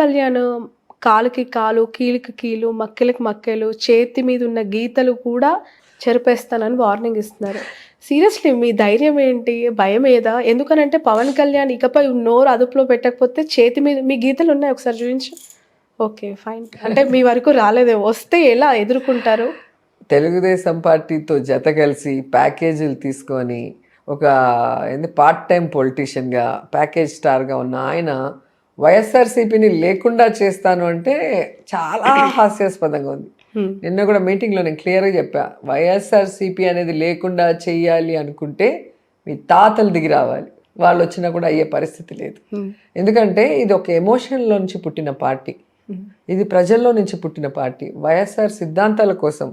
కళ్యాణ్ కాలుకి కాలు, కీలుకి కీలు, మక్కెలకి మక్కెలు, చేతి మీద ఉన్న గీతలు కూడా చెరిపేస్తానని వార్నింగ్ ఇస్తున్నారు. సీరియస్‌లీ మీ ధైర్యం ఏంటి? భయమేదా? ఎందుకనంటే పవన్ కళ్యాణ్ ఇకపై నోరు అదుపులో పెట్టకపోతే చేతి మీద మీ గీతలు ఉన్నాయి ఒకసారి చూయించు. ఓకే. ఫైన్. అంటే మీ వరకు రాలేదేమో. వస్తే ఎలా ఎదుర్కుంటారు? తెలుగుదేశం పార్టీతో జత కలిసి ప్యాకేజీలు తీసుకొని ఒక పార్ట్ టైం పొలిటీషియన్గా ప్యాకేజ్ స్టార్గా ఉన్న ఆయన వైఎస్ఆర్సీపీని లేకుండా చేస్తాను అంటే చాలా హాస్యాస్పదంగా ఉంది. నిన్న కూడా మీటింగ్లో నేను క్లియర్గా చెప్పా, వైఎస్ఆర్సీపీ అనేది లేకుండా చెయ్యాలి అనుకుంటే మీ తాతలు దిగి రావాలి, వాళ్ళు వచ్చినా కూడా అయ్యే పరిస్థితి లేదు. ఎందుకంటే ఇది ఒక ఎమోషన్లో నుంచి పుట్టిన పార్టీ, ఇది ప్రజల్లో నుంచి పుట్టిన పార్టీ. వైఎస్ఆర్ సిద్ధాంతాల కోసం,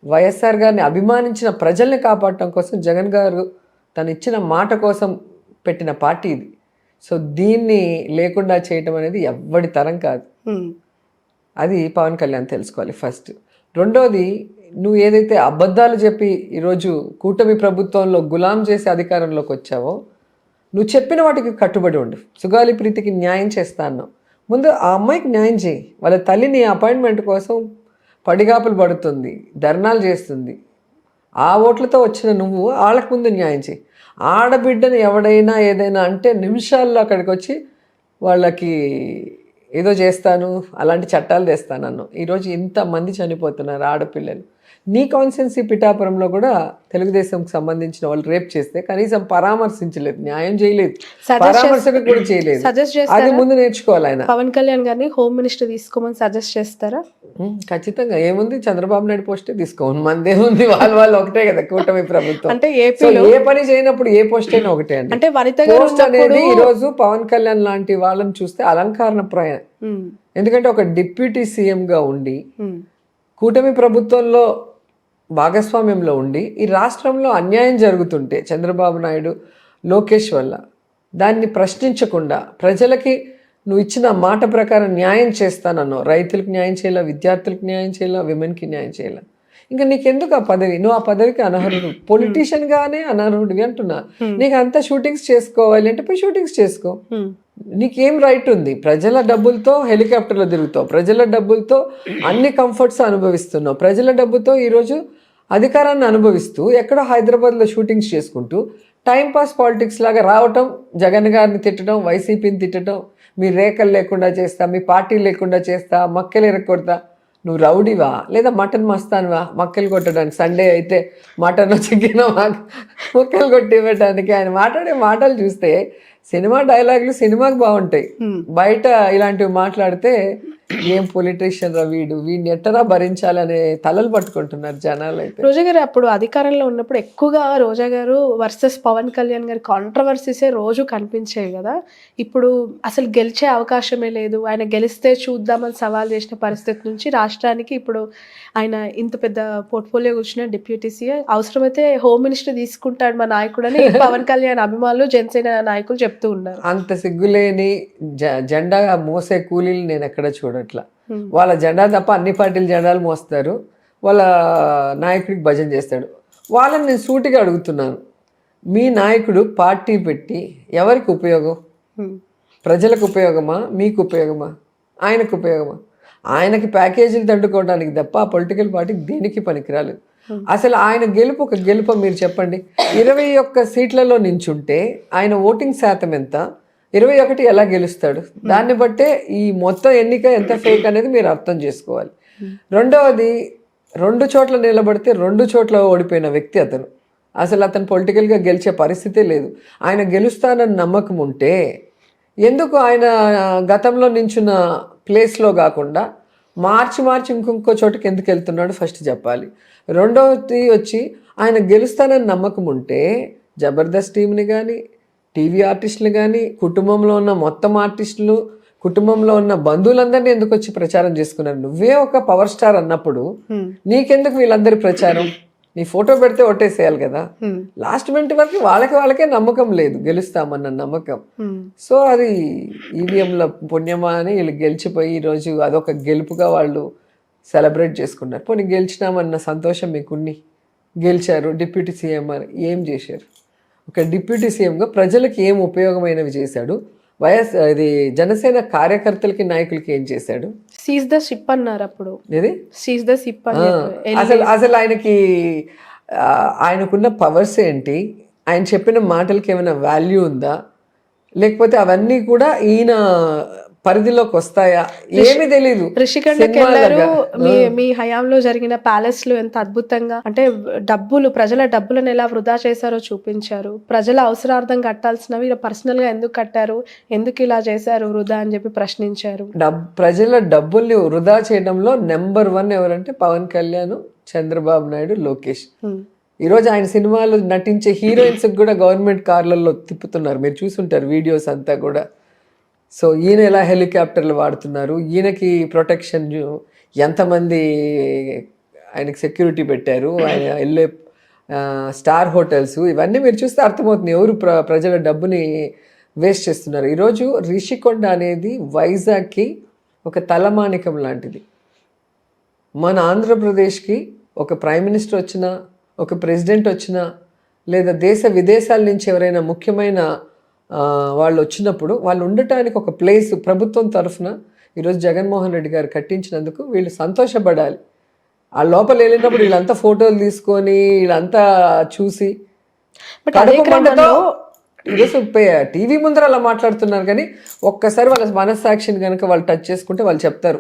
వైఎస్ఆర్ గారిని అభిమానించిన ప్రజల్ని కాపాడటం కోసం జగన్ గారు తను ఇచ్చిన మాట కోసం పెట్టిన పార్టీ ఇది. సో దీన్ని లేకుండా చేయటం అనేది ఎవ్వడి తరం కాదు. అది పవన్ కళ్యాణ్ తెలుసుకోవాలి ఫస్ట్. రెండోది, నువ్వు ఏదైతే అబద్ధాలు చెప్పి ఈరోజు కూటమి ప్రభుత్వంలో గులాం చేసి అధికారంలోకి వచ్చావో, నువ్వు చెప్పిన వాటికి కట్టుబడి ఉండు. సుగాలి ప్రీతికి న్యాయం చేస్తా అన్నావు, ముందు ఆ అమ్మాయికి న్యాయం చేయి. వాళ్ళ తల్లిని అపాయింట్మెంట్ కోసం పడిగాపులు పడుతుంది, ధర్నాలు చేస్తుంది. ఆ ఓట్లతో వచ్చిన నువ్వు వాళ్ళకు ముందు న్యాయం చేయి. ఆడబిడ్డని ఎవడైనా ఏదైనా అంటే నిమిషాల్లో అక్కడికి వచ్చి వాళ్ళకి ఏదో చేస్తాను, అలాంటి చట్టాలు తెస్తానన్ను. ఈరోజు ఇంతమంది చనిపోతున్నారు ఆడపిల్లలు. నీ కాన్స్టిట్యున్సీ పిఠాపురంలో కూడా తెలుగుదేశంకి సంబంధించిన వాళ్ళు రేప్ చేస్తే కనీసం పరామర్శించలేదు, న్యాయం చేయలేదు, పరామర్శకు కూడా చేయలేదు. అది ముందు నేర్చుకోవాలి ఆయన. పవన్ కళ్యాణ్ గారిని హోమ్ మినిస్టర్ తీసుకోమని సజెస్ట్ చేస్తారా? ఖచ్చితంగా. ఏముంది, చంద్రబాబు నాయుడు పోస్టే తీసుకోమని, మందేముంది, వాళ్ళు ఒకటే కదా కూటమి ప్రభుత్వం. అంటే ఏ పని చేయనప్పుడు ఏ పోస్ట్ అయినా ఒకటే అండి. అంటే పోస్ట్ అనేది ఈ రోజు పవన్ కళ్యాణ్ లాంటి వాళ్ళని చూస్తే అలంకరణ ప్రాయం. ఎందుకంటే ఒక డిప్యూటీ సీఎం గా ఉండి కూటమి ప్రభుత్వంలో భాగస్వామ్యంలో ఉండి ఈ రాష్ట్రంలో అన్యాయం జరుగుతుంటే చంద్రబాబు నాయుడు, లోకేష్ వల్ల దాన్ని ప్రశ్నించకుండా ప్రజలకి నువ్వు ఇచ్చిన మాట ప్రకారం న్యాయం చేస్తానన్నావు. రైతులకు న్యాయం చేయాల, విద్యార్థులకు న్యాయం చేయాల, విమెన్కి న్యాయం చేయాల. ఇంకా నీకెందుకు ఆ పదవి? నువ్వు ఆ పదవికి అనర్హుడు, పొలిటీషియన్ గానే అనర్హుడివి అంటున్నా. నీకు అంతా షూటింగ్స్ చేసుకోవాలి అంటే పోయి షూటింగ్స్ చేసుకో. నీకేం రైట్ ఉంది? ప్రజల డబ్బులతో హెలికాప్టర్లో తిరుగుతావు, ప్రజల డబ్బులతో అన్ని కంఫర్ట్స్ అనుభవిస్తున్నావు, ప్రజల డబ్బుతో ఈరోజు అధికారాన్ని అనుభవిస్తూ ఎక్కడో హైదరాబాద్లో షూటింగ్స్ చేసుకుంటూ టైంపాస్ పాలిటిక్స్ లాగా రావటం, జగన్ గారిని తిట్టడం, వైసీపీని తిట్టడం, మీ రేఖలు లేకుండా చేస్తా, మీ పార్టీ లేకుండా చేస్తా, మక్కలు ఎరగొడతా. నువ్వు రౌడీవా లేదా మటన్ మస్తానువా? మక్కలు కొట్టడానికి సండే అయితే మటన్ చికెన్ మొక్కలు కొట్టి ఇవ్వడానికి. ఆయన మాట్లాడే మాటలు చూస్తే సినిమా డైలాగులు సినిమాకి బాగుంటాయి, బయట ఇలాంటివి మాట్లాడితే ఏం పొలిటీషియన్ రా వీడిని ఎట్టరా భరించాలనే తలలు పట్టుకుంటున్నారు జనాలు. అయితే రోజా గారు అప్పుడు అధికారంలో ఉన్నప్పుడు ఎక్కువగా రోజా గారు వర్సెస్ పవన్ కళ్యాణ్ గారి కాంట్రవర్సీసే రోజు కనిపించాయి కదా. ఇప్పుడు అసలు గెలిచే అవకాశమే లేదు, ఆయన గెలిస్తే చూద్దామని సవాల్ చేసిన పరిస్థితి నుంచి రాష్ట్రానికి ఇప్పుడు ఆయన ఇంత పెద్ద పోర్ట్ఫోలియో కూర్చున్న డిప్యూటీ సీఎం, అవసరమైతే హోమ్ మినిస్టర్ తీసుకుంటాడు మా నాయకుడని పవన్ కళ్యాణ్ అభిమానులు, జనసేన నాయకులు చెప్తూ ఉన్నారు. అంత సిగ్గులేని జెండా మోసే కూలీలు నేను ఎక్కడ చూడట్లా. వాళ్ళ జెండా తప్ప అన్ని పార్టీల జెండాలు మోస్తారు, వాళ్ళ నాయకుడికి భజన చేస్తాడు. వాళ్ళని నేను సూటిగా అడుగుతున్నాను, మీ నాయకుడు పార్టీ పెట్టి ఎవరికి ఉపయోగం? ప్రజలకు ఉపయోగమా, మీకు ఉపయోగమా, ఆయనకు ఉపయోగమా? ఆయనకి ప్యాకేజీలు తట్టుకోవడానికి తప్ప ఆ పొలిటికల్ పార్టీకి దేనికి పనికిరాలేదు. అసలు ఆయన గెలుపు ఒక గెలుపు మీరు చెప్పండి. 21 సీట్లలో నించుంటే ఆయన ఓటింగ్ శాతం ఎంత? 21 ఎలా గెలుస్తాడు? దాన్ని బట్టే ఈ మొత్తం ఎన్నిక ఎంత ఫేక్ అనేది మీరు అర్థం చేసుకోవాలి. రెండవది, 2 చోట్ల నిలబడితే 2 చోట్ల ఓడిపోయిన వ్యక్తి అతను. అసలు అతను పొలిటికల్గా గెలిచే పరిస్థితే లేదు. ఆయన గెలుస్తానని నమ్మకం ఉంటే ఎందుకు ఆయన గతంలో నించున్న ప్లేస్లో కాకుండా మార్చి ఇంకొక చోటుకి ఎందుకు వెళ్తున్నాడు ఫస్ట్ చెప్పాలి. రెండవది వచ్చి, ఆయన గెలుస్తానని నమ్మకం ఉంటే జబర్దస్త్ టీంని కానీ, టీవీ ఆర్టిస్టులు కానీ, కుటుంబంలో ఉన్న మొత్తం ఆర్టిస్టులు, కుటుంబంలో ఉన్న బంధువులందరినీ ఎందుకు వచ్చి ప్రచారం చేసుకున్నారు? నువ్వే ఒక పవర్ స్టార్ అన్నప్పుడు నీకెందుకు వీళ్ళందరి ప్రచారం? నీ ఫోటో పెడితే ఒట్టేసేయాలి కదా. లాస్ట్ మినిట్ వరకు వాళ్ళకే నమ్మకం లేదు, గెలుస్తామన్న నమ్మకం. సో అది ఈవీఎంల పుణ్యమా అని వీళ్ళు గెలిచిపోయి ఈరోజు అదొక గెలుపుగా వాళ్ళు సెలబ్రేట్ చేసుకున్నారు. పోనీ గెలిచినామన్న సంతోషం మీకున్ని, గెలిచారు డిప్యూటీ సీఎం అని ఏం చేశారు? ఒక డిప్యూటీ సీఎంగా ప్రజలకు ఏం ఉపయోగమైనవి చేశాడు, ఇది జనసేన కార్యకర్తలకి నాయకులకి ఏం చేశాడు? సీజ్ ద షిప్ అన్నారు అప్పుడు. ఇది సీజ్ ద షిప్ అని అసలు ఆయనకి ఆయనకున్న పవర్స్ ఏంటి, ఆయన చెప్పిన మాటలకి ఏమైనా వాల్యూ ఉందా, లేకపోతే అవన్నీ కూడా ఈయన పరిధిలోకి వస్తాయా, ఏమీ తెలీదు. రిషికొండకి వెళ్ళారు. మీ హయాంలో జరిగిన ప్యాలెస్ లో ఎంత అద్భుతంగా అంటే ప్రజల డబ్బులను ఎలా వృధా చేశారో చూపించారు. ప్రజల అవసరార్థం కట్టాల్సినవి పర్సనల్ గా ఎందుకు కట్టారు, ఎందుకు ఇలా చేశారు వృధా అని చెప్పి ప్రశ్నించారు. ప్రజల డబ్బుల్ని వృధా చేయడంలో నెంబర్ 1 ఎవరంటే పవన్ కళ్యాణ్, చంద్రబాబు నాయుడు, లోకేష్. ఈరోజు ఆయన సినిమాలు నటించే హీరోయిన్స్ కూడా గవర్నమెంట్ కార్లలో తిప్పుతున్నారు, మీరు చూసుంటారు వీడియోస్ అంతా కూడా. సో ఈయన ఎలా హెలికాప్టర్లు వాడుతున్నారు, ఈయనకి ప్రొటెక్షన్ ఎంతమంది ఆయనకి సెక్యూరిటీ పెట్టారు, ఆయన వెళ్ళే స్టార్ హోటల్స్, ఇవన్నీ మీరు చూస్తే అర్థమవుతుంది ఎవరు ప్రజల డబ్బుని వేస్ట్ చేస్తున్నారు. ఈరోజు రిషికొండ అనేది వైజాగ్కి ఒక తలమానికం లాంటిది. మన ఆంధ్రప్రదేశ్కి ఒక ప్రైమ్ మినిస్టర్ వచ్చినా, ఒక ప్రెసిడెంట్ వచ్చినా, లేదా దేశ విదేశాల నుంచి ఎవరైనా ముఖ్యమైన వాళ్ళు వచ్చినప్పుడు వాళ్ళు ఉండటానికి ఒక ప్లేస్ ప్రభుత్వం తరఫున ఈరోజు జగన్మోహన్ రెడ్డి గారు కట్టించినందుకు వీళ్ళు సంతోషపడాలి. ఆ లోపల వెళ్ళినప్పుడు వీళ్ళంతా ఫోటోలు తీసుకొని వీళ్ళంతా చూసి ఈరోజు టీవీ ముందర అలా మాట్లాడుతున్నారు, కానీ ఒక్కసారి వాళ్ళ మనస్సాక్షిని కనుక వాళ్ళు టచ్ చేసుకుంటే వాళ్ళు చెప్తారు